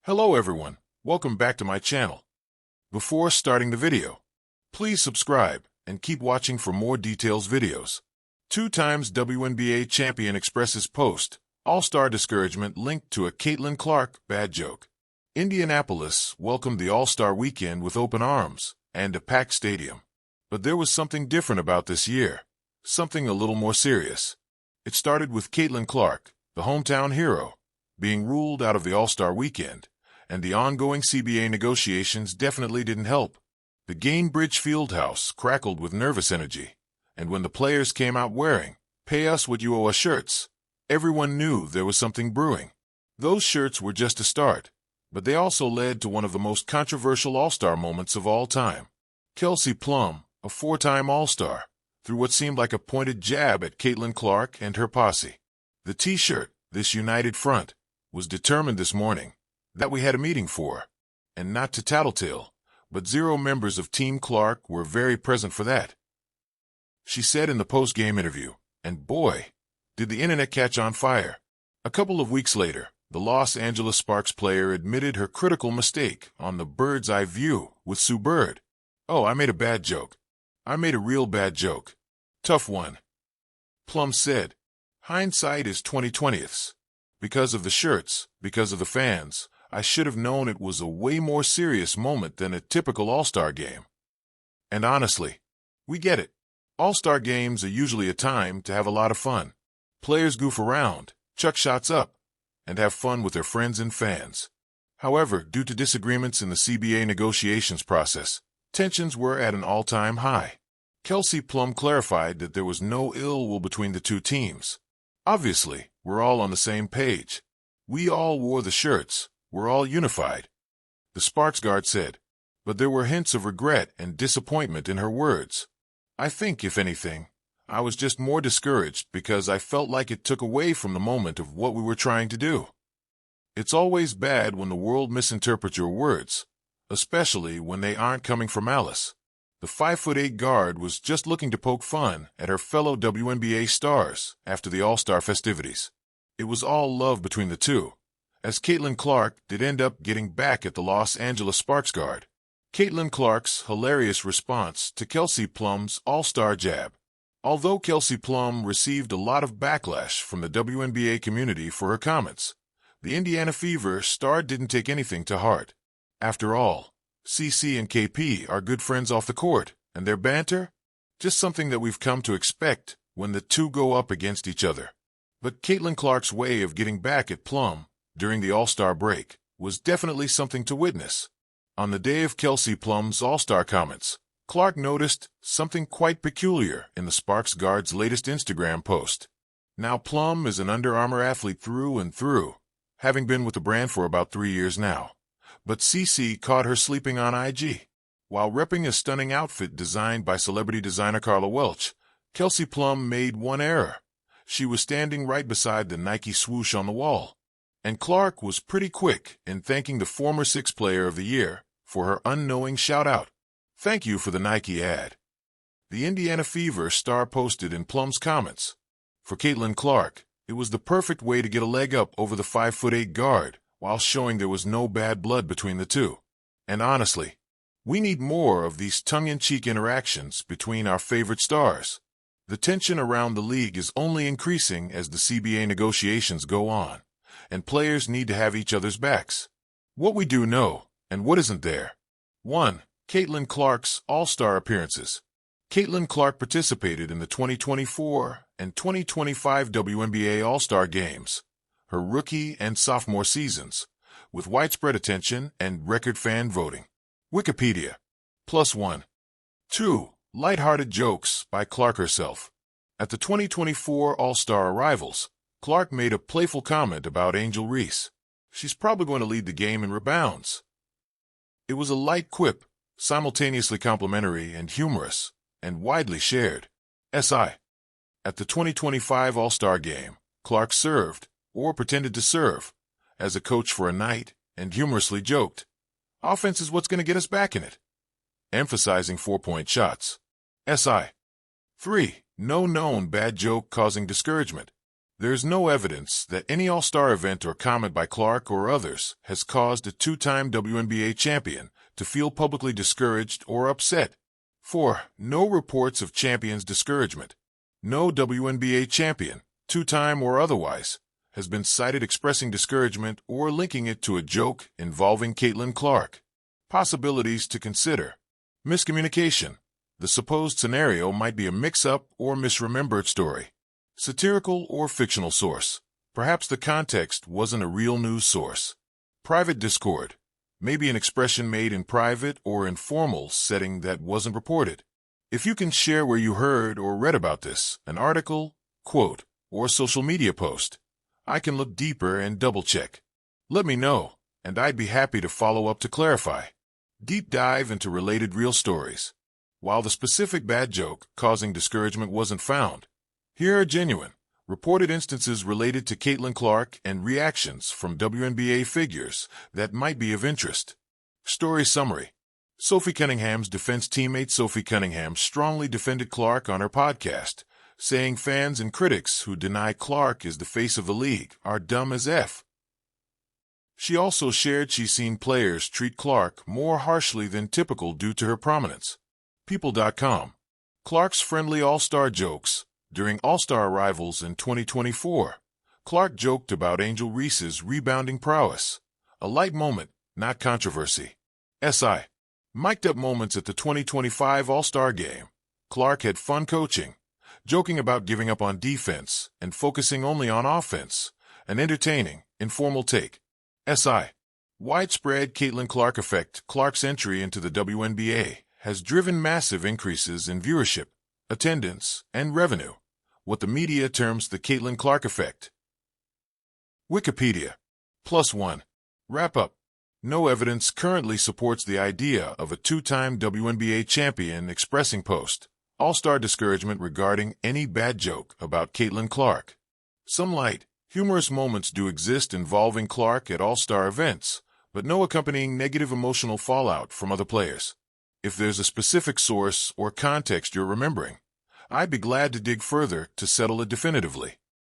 Hello everyone, welcome back to my channel. Before starting the video, please subscribe and keep watching for more details videos. 2 times WNBA champion expresses post, All-Star discouragement linked to a Caitlin Clark bad joke. Indianapolis welcomed the All-Star weekend with open arms and a packed stadium. But there was something different about this year, something a little more serious. It started with Caitlin Clark, the hometown hero, being ruled out of the All-Star weekend, and the ongoing CBA negotiations definitely didn't help. The Gainbridge Fieldhouse crackled with nervous energy, and when the players came out wearing "Pay Us What You Owe Us" shirts, everyone knew there was something brewing. Those shirts were just a start, but they also led to one of the most controversial All-Star moments of all time. Kelsey Plum, a 4-time All-Star, threw what seemed like a pointed jab at Caitlin Clark and her posse. The T-shirt, this united front, was determined this morning that we had a meeting for, and not to tattletale, but 0 members of Team Clark were very present for that, she said in the post-game interview, and boy, did the internet catch on fire. A couple of weeks later, the Los Angeles Sparks player admitted her critical mistake on the Bird's Eye View with Sue Bird. "Oh, I made a bad joke. I made a real bad joke. Tough one," Plum said. "Hindsight is 20/20ths. Because of the shirts, because of the fans, I should have known it was a way more serious moment than a typical All-Star game. And honestly, we get it. All-Star games are usually a time to have a lot of fun. Players goof around, chuck shots up, and have fun with their friends and fans. However, due to disagreements in the CBA negotiations process, tensions were at an all-time high." Kelsey Plum clarified that there was no ill will between the two teams. "Obviously, we're all on the same page. We all wore the shirts. We're all unified," the Sparks guard said, but there were hints of regret and disappointment in her words. "I think, if anything, I was just more discouraged because I felt like it took away from the moment of what we were trying to do. It's always bad when the world misinterprets your words, especially when they aren't coming from malice." The 5'8" guard was just looking to poke fun at her fellow WNBA stars after the All-Star festivities. It was all love between the two, as Caitlin Clark did end up getting back at the Los Angeles Sparks guard. Caitlin Clark's hilarious response to Kelsey Plum's All-Star jab. Although Kelsey Plum received a lot of backlash from the WNBA community for her comments, the Indiana Fever star didn't take anything to heart. After all, CC and KP are good friends off the court, and their banter? Just something that we've come to expect when the two go up against each other. But Caitlin Clark's way of getting back at Plum during the All-Star break was definitely something to witness. On the day of Kelsey Plum's All-Star comments, Clark noticed something quite peculiar in the Sparks guard's latest Instagram post. Now, Plum is an Under Armour athlete through and through, having been with the brand for about 3 years now. But CC caught her sleeping on IG. While repping a stunning outfit designed by celebrity designer Carla Welch, Kelsey Plum made one error. She was standing right beside the Nike swoosh on the wall. And Clark was pretty quick in thanking the former Sixth Player of the Year for her unknowing shout-out. "Thank you for the Nike ad," the Indiana Fever star posted in Plum's comments. For Caitlin Clark, it was the perfect way to get a leg up over the 5'8" guard, while showing there was no bad blood between the two. And honestly, we need more of these tongue-in-cheek interactions between our favorite stars. The tension around the league is only increasing as the CBA negotiations go on, and players need to have each other's backs. What we do know, and what isn't there. 1. Caitlin Clark's All-Star appearances. Caitlin Clark participated in the 2024 and 2025 WNBA All-Star Games, her rookie and sophomore seasons, with widespread attention and record fan voting. Wikipedia. +1. 2. Lighthearted jokes by Clark herself. At the 2024 All-Star arrivals, Clark made a playful comment about Angel Reese. "She's probably going to lead the game in rebounds." It was a light quip, simultaneously complimentary and humorous, and widely shared. SI. At the 2025 All-Star Game, Clark served, or pretended to serve, as a coach for a night, and humorously joked, "Offense is what's going to get us back in it," emphasizing 4-point shots. SI. 3. No known bad joke causing discouragement. There's no evidence that any All-Star event or comment by Clark or others has caused a two-time WNBA champion to feel publicly discouraged or upset. 4. No reports of champion's discouragement. No WNBA champion, two-time or otherwise, has been cited expressing discouragement or linking it to a joke involving Caitlin Clark. Possibilities to consider. Miscommunication. The supposed scenario might be a mix-up or misremembered story. Satirical or fictional source. Perhaps the context wasn't a real news source. Private discord. Maybe an expression made in private or informal setting that wasn't reported. If you can share where you heard or read about this, an article, quote, or social media post, I can look deeper and double-check. Let me know, and I'd be happy to follow up to clarify. Deep dive into related real stories. While the specific bad joke causing discouragement wasn't found, here are genuine, reported instances related to Caitlin Clark and reactions from WNBA figures that might be of interest. Story summary. Sophie Cunningham's defense teammate Sophie Cunningham strongly defended Clark on her podcast, saying fans and critics who deny Clark is the face of the league are dumb as F. She also shared she's seen players treat Clark more harshly than typical due to her prominence. People.com. Clark's friendly All-Star jokes. During All-Star arrivals in 2024, Clark joked about Angel Reese's rebounding prowess. A light moment, not controversy. SI. Mic'd up moments at the 2025 All-Star Game. Clark had fun coaching, joking about giving up on defense and focusing only on offense. An entertaining, informal take. SI. Widespread Caitlin Clark effect. Clark's entry into the WNBA has driven massive increases in viewership, attendance, and revenue. What the media terms the Caitlin Clark effect. Wikipedia. +1. Wrap-up. No evidence currently supports the idea of a two-time WNBA champion expressing post-All-Star discouragement regarding any bad joke about Caitlin Clark. Some light, humorous moments do exist involving Clark at All-Star events, but no accompanying negative emotional fallout from other players. If there's a specific source or context you're remembering, I'd be glad to dig further to settle it definitively.